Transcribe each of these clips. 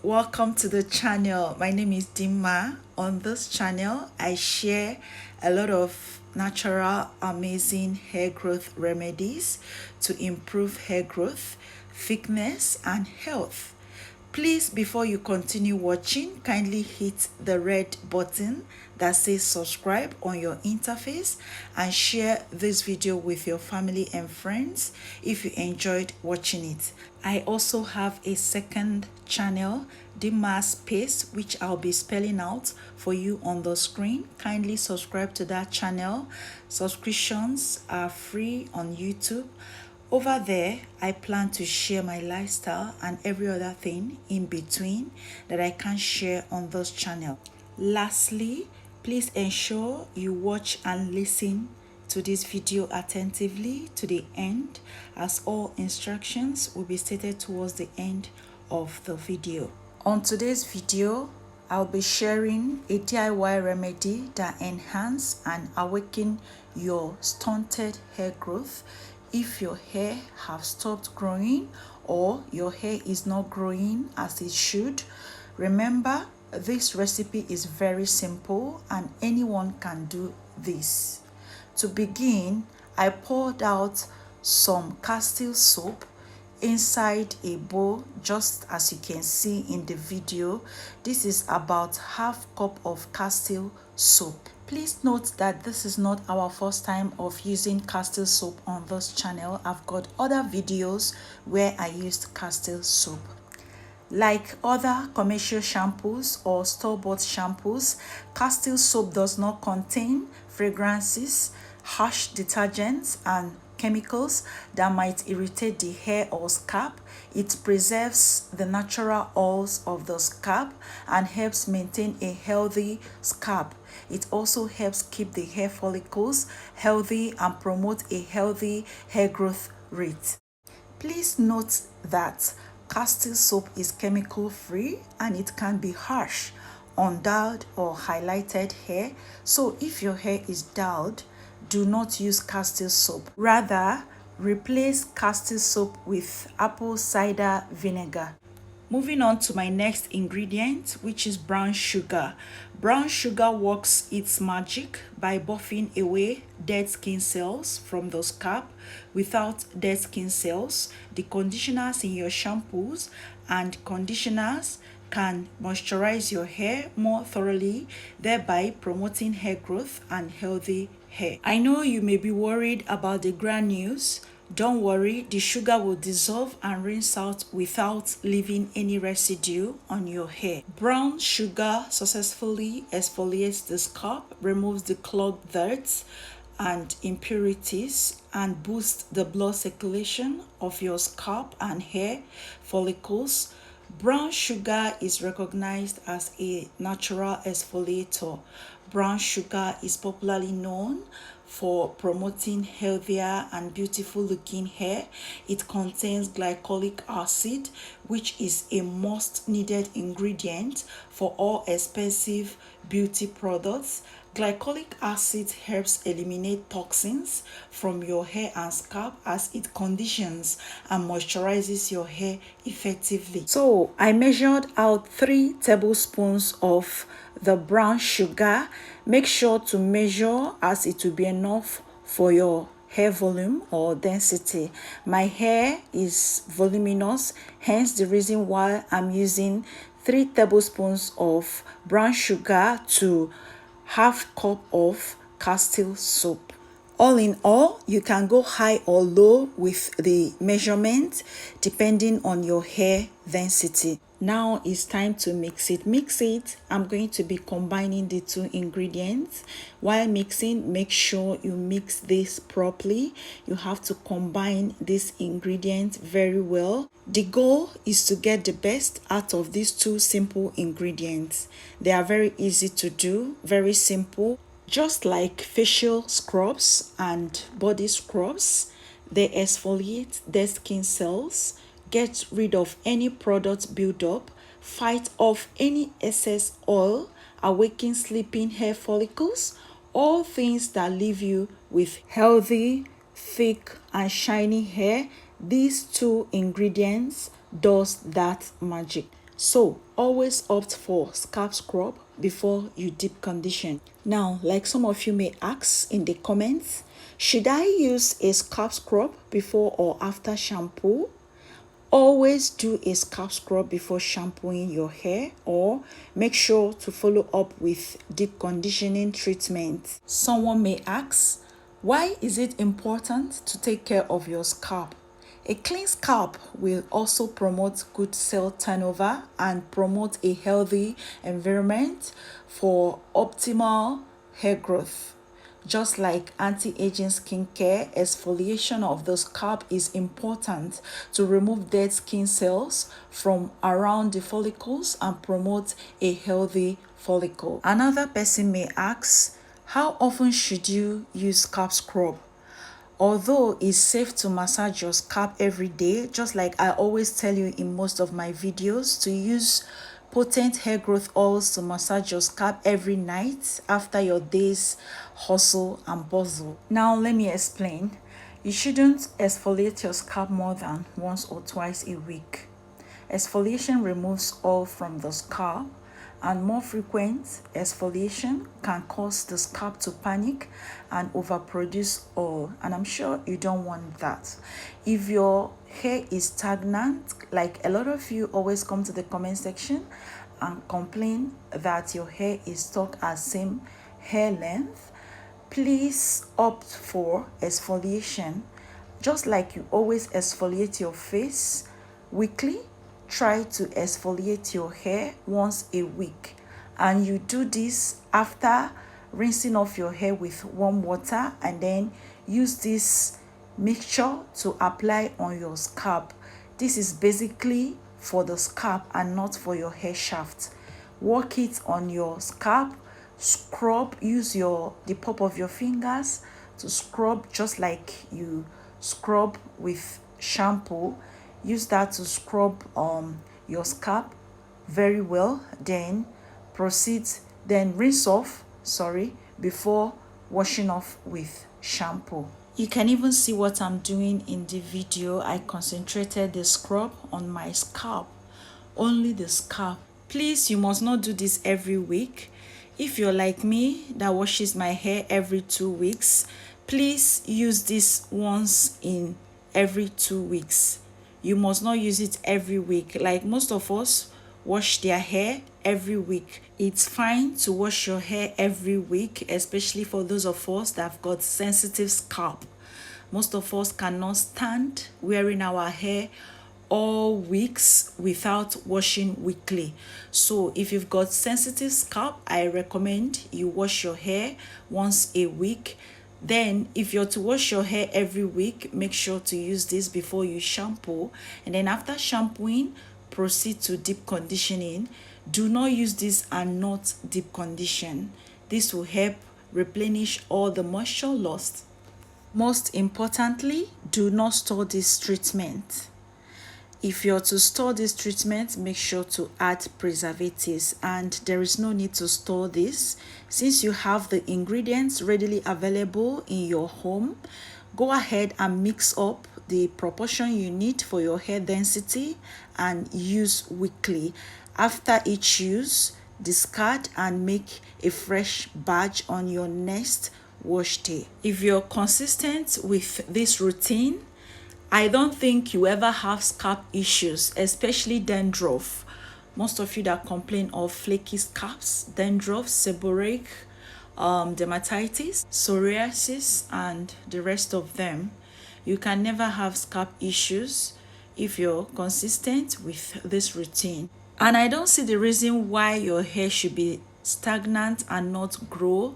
welcome to the channel. My name is Dima. On this channel I share a lot of natural amazing hair growth remedies to improve hair growth, thickness and health. Please, before you continue watching, kindly hit the red button that says subscribe on your interface and share this video with your family and friends if you enjoyed watching it. I also have a second channel, Dima Space, which I'll be spelling out for you on the screen. Kindly subscribe to that channel. Subscriptions are free on YouTube. Over there, I plan to share my lifestyle and every other thing in between that I can share on this channel. Lastly, please ensure you watch and listen to this video attentively to the end, as all instructions will be stated towards the end of the video. On today's video, I'll be sharing a DIY remedy that enhance and awaken your stunted hair growth. If your hair have stopped growing or your hair is not growing as it should, remember this recipe is very simple and anyone can do this. To begin, I poured out some Castor soap inside a bowl, just as you can see in the video. This is about half cup of Castor soap. Please note that this is not our first time of using Castor soap on this channel. I've got other videos where I used Castor soap. Like other commercial shampoos or store-bought shampoos, Castor soap does not contain fragrances, harsh detergents, and chemicals that might irritate the hair or scalp. It preserves the natural oils of the scalp and helps maintain a healthy scalp. It also helps keep the hair follicles healthy and promote a healthy hair growth rate. Please note that Castor soap is chemical free and it can be harsh on dulled or highlighted hair. So if your hair is dulled, do not use Castor soap. Rather, replace Castor soap with apple cider vinegar. Moving on to my next ingredient, which is brown sugar. Brown sugar works its magic by buffing away dead skin cells from the scalp. Without dead skin cells, the conditioners in your shampoos and conditioners can moisturize your hair more thoroughly, thereby promoting hair growth and healthy hair. I know you may be worried about the granules. Don't worry, the sugar will dissolve and rinse out without leaving any residue on your hair. Brown sugar successfully exfoliates the scalp, removes the clogged dirt and impurities, and boosts the blood circulation of your scalp and hair follicles. Brown sugar is recognized as a natural exfoliator. Brown sugar is popularly known for promoting healthier and beautiful looking hair. It contains glycolic acid, which is a most needed ingredient for all expensive beauty products. Glycolic acid helps eliminate toxins from your hair and scalp as it conditions and moisturizes your hair effectively. So I measured out 3 tablespoons of the brown sugar. Make sure to measure as it will be enough for your hair volume or density. My hair is voluminous, hence the reason why I'm using 3 tablespoons of brown sugar to half cup of Castor soap. All in all, you can go high or low with the measurement depending on your hair density. Now it's time to mix it. I'm going to be combining the 2 ingredients. While mixing, make sure you mix this properly. You have to combine this ingredient very well. The goal is to get the best out of these 2 simple ingredients. They are very easy to do, very simple. Just like facial scrubs and body scrubs, they exfoliate dead skin cells, get rid of any product buildup, fight off any excess oil, awaken sleeping hair follicles, all things that leave you with healthy, thick and shiny hair. These 2 ingredients does that magic. So always opt for scalp scrub before you deep condition. Now, like some of you may ask in the comments, should I use a scalp scrub before or after shampoo? Always do a scalp scrub before shampooing your hair, or make sure to follow up with deep conditioning treatment. Someone may ask, why is it important to take care of your scalp? A clean scalp will also promote good cell turnover and promote a healthy environment for optimal hair growth. Just like anti-aging skincare, exfoliation of the scalp is important to remove dead skin cells from around the follicles and promote a healthy follicle. Another person may ask, how often should you use scalp scrub? Although it's safe to massage your scalp every day, just like I always tell you in most of my videos, to use potent hair growth oils to massage your scalp every night after your day's hustle and bustle. Now let me explain. You shouldn't exfoliate your scalp more than once or twice a week. Exfoliation removes oil from the scalp, and more frequent exfoliation can cause the scalp to panic and overproduce oil, and I'm sure you don't want that. If your hair is stagnant, like a lot of you always come to the comment section and complain that your hair is stuck at same hair length, please opt for exfoliation. Just like you always exfoliate your face weekly, try to exfoliate your hair once a week, and you do this after rinsing off your hair with warm water, and then use this mixture to apply on your scalp. This is basically for the scalp and not for your hair shaft. Work it on your scalp, scrub, use the pop of your fingers to scrub just like you scrub with shampoo. Use that to scrub your scalp very well, then rinse off before washing off with shampoo. You can even see what I'm doing in the video. I concentrated the scrub on my scalp, only the scalp. Please, you must not do this every week. If you're like me that washes my hair every 2 weeks, please use this once in every 2 weeks. You must not use it every week. Like most of us wash their hair every week. It's fine to wash your hair every week, especially for those of us that have got sensitive scalp. Most of us cannot stand wearing our hair all weeks without washing weekly. So if you've got sensitive scalp, I recommend you wash your hair once a week. Then if you're to wash your hair every week, make sure to use this before you shampoo, and then after shampooing, proceed to deep conditioning. Do not use this and not deep condition. This will help replenish all the moisture lost. Most importantly, do not store this treatment. If you're to store this treatment, make sure to add preservatives, and there is no need to store this since you have the ingredients readily available in your home. Go ahead and mix up the proportion you need for your hair density and use weekly. After each use, discard and make a fresh batch on your next wash day. If you're consistent with this routine, I don't think you ever have scalp issues, especially dandruff. Most of you that complain of flaky scalps, dandruff, seborrheic dermatitis, psoriasis, and the rest of them, you can never have scalp issues if you're consistent with this routine. And I don't see the reason why your hair should be stagnant and not grow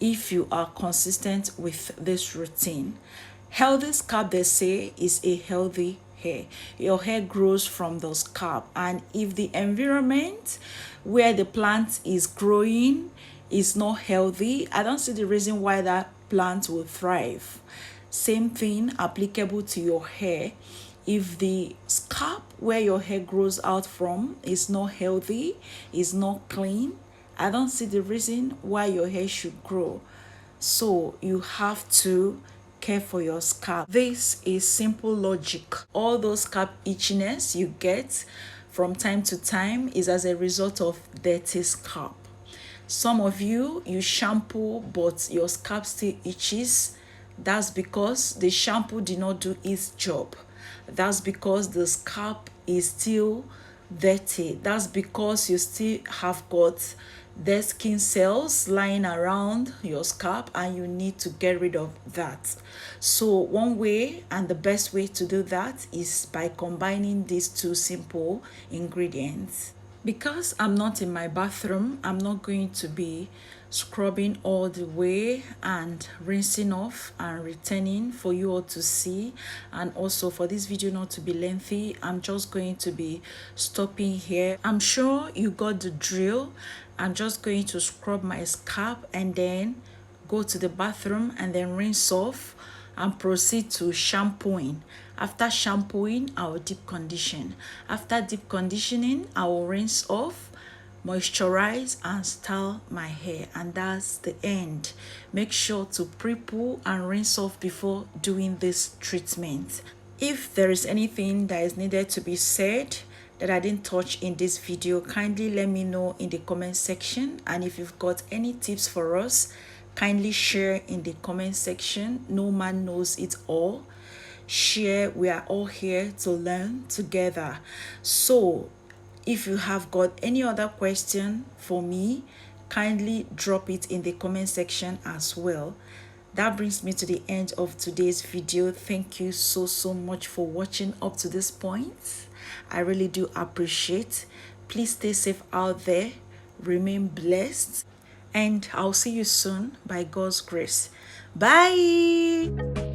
if you are consistent with this routine. Healthy scalp, they say, is a healthy hair. Your hair grows from the scalp, and if the environment where the plant is growing is not healthy, I don't see the reason why that plant will thrive. Same thing applicable to your hair. If the scalp where your hair grows out from is not healthy, is not clean, I don't see the reason why your hair should grow. So you have to care for your scalp. This is simple logic. All those scalp itchiness you get from time to time is as a result of dirty scalp. Some of you shampoo but your scalp still itches. That's because the shampoo did not do its job. That's because the scalp is still dirty. That's because you still have got dead skin cells lying around your scalp and you need to get rid of that. So one way and the best way to do that is by combining these two simple ingredients. Because I'm not in my bathroom, I'm not going to be scrubbing all the way and rinsing off and returning for you all to see, and also for this video not to be lengthy, I'm just going to be stopping here. I'm sure you got the drill. I'm just going to scrub my scalp and then go to the bathroom and then rinse off and proceed to shampooing. After shampooing, I will deep condition. After deep conditioning, I will rinse off, moisturize and style my hair, and that's the end. Make sure to pre-poo and rinse off before doing this treatment. If there is anything that is needed to be said that I didn't touch in this video, kindly let me know in the comment section. And if you've got any tips for us, kindly share in the comment section. No man knows it all. Share. We are all here to learn together. So if you have got any other question for me, kindly drop it in the comment section as well. That brings me to the end of today's video. Thank you so much for watching up to this point. I really do appreciate. Please stay safe out there, remain blessed, and I'll see you soon by God's grace. Bye.